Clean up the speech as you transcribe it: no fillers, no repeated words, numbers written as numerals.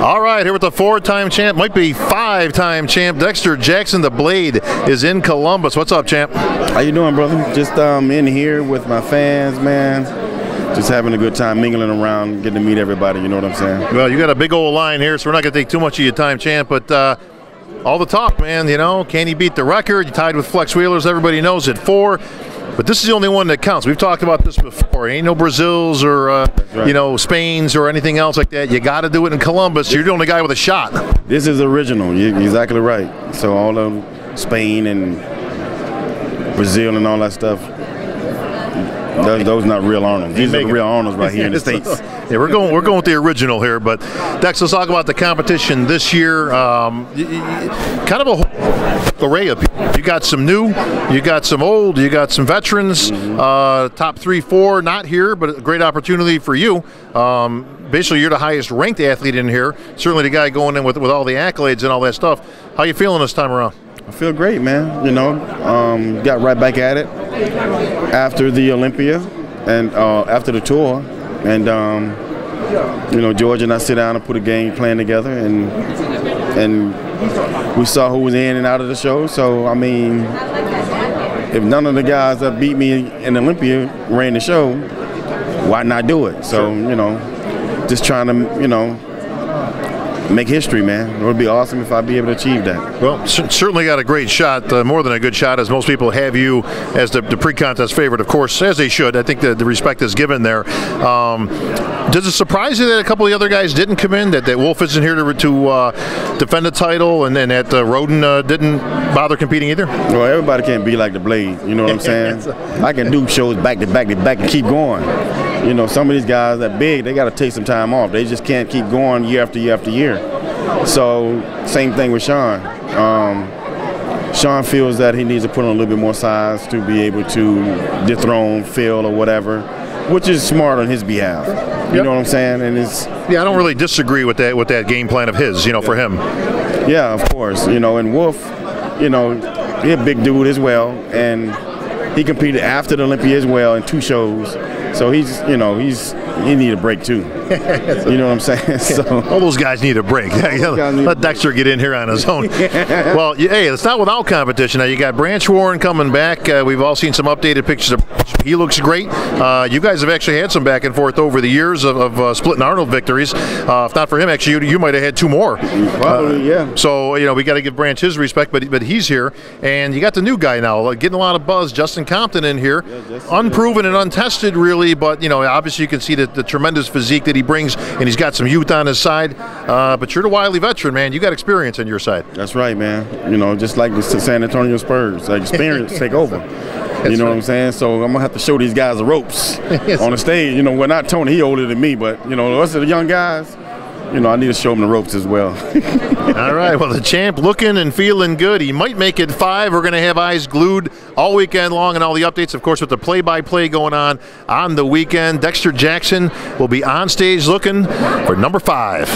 All right, here with the 4-time champ, might be 5-time champ, Dexter Jackson, the Blade, is in Columbus. What's up, champ? How you doing, brother? Just in here with my fans, man. Just having a good time, mingling around, getting to meet everybody, you know what I'm saying? Well, you got a big old line here, so we're not going to take too much of your time, champ, but all the talk, man, you know, can he beat the record? You tied with Flex Wheelers, everybody knows at 4. But this is the only one that counts. We've talked about this before. Ain't no Brazils or, right. you know, Spains or anything else like that. You got to do it in Columbus. You're the only guy with a shot. This is original. You're exactly right. So all of Spain and Brazil and all that stuff, those not real Arnolds. These are the real Arnolds right here in the States. Yeah, we're going with the original here. But Dex, let's talk about the competition this year. Kind of a whole array of people. You got some new, you got some old, you got some veterans. Top 3, 4 not here, but a great opportunity for you. Basically, you're the highest ranked athlete in here. Certainly the guy going in with all the accolades and all that stuff. How you feeling this time around? I feel great, man. You know, got right back at it after the Olympia and after the tour. And, you know, George and I sit down and put a game plan together, and we saw who was in and out of the show. So, I mean, if none of the guys that beat me in Olympia ran the show, why not do it? So, you know, just trying to, you know, make history, man. It would be awesome if I'd be able to achieve that. Well, certainly got a great shot, more than a good shot, as most people have you as the pre-contest favorite, of course, as they should. I think the respect is given there. Does it surprise you that a couple of the other guys didn't come in, that Wolf isn't here to defend the title, and that Roden didn't bother competing either? Well, everybody can't be like the Blade, you know what I'm saying? I can do shows back to back to back and keep going. You know, some of these guys that big, they got to take some time off. They just can't keep going year after year after year. So, same thing with Sean. Sean feels that he needs to put on a little bit more size to be able to dethrone Phil or whatever, which is smart on his behalf. You know what I'm saying? And it's I don't really disagree with that game plan of his, you know, for him. Yeah, of course. You know, and Wolf, you know, he's a big dude as well, and he competed after the Olympia as well in 2 shows. So he's, you know, he need a break too. You know what I'm saying? So all those guys need a break. Let Dexter get in here on his own. Well, hey, it's not without competition. Now you got Branch Warren coming back. We've all seen some updated pictures of. He looks great. You guys have actually had some back and forth over the years of splitting Arnold victories. If not for him, actually, you might have had 2 more. Probably, yeah. So you know we got to give Branch his respect, but he's here, and you got the new guy now, getting a lot of buzz. Justin Compton in here, unproven and untested, really. But you know, obviously you can see the tremendous physique that he brings, and he's got some youth on his side. But you're the wily veteran, man. You got experience on your side. That's right, man. You know, just like the San Antonio Spurs, like experience take over. You know what I'm saying? So I'm gonna have to show these guys the ropes on the stage. You know, we're not Tony; he older than me, but you know, us are the young guys. You know, I need to show them the ropes as well. All right, well, the champ looking and feeling good. He might make it 5. We're going to have eyes glued all weekend long and all the updates, of course, with the play-by-play going on the weekend. Dexter Jackson will be on stage looking for number 5.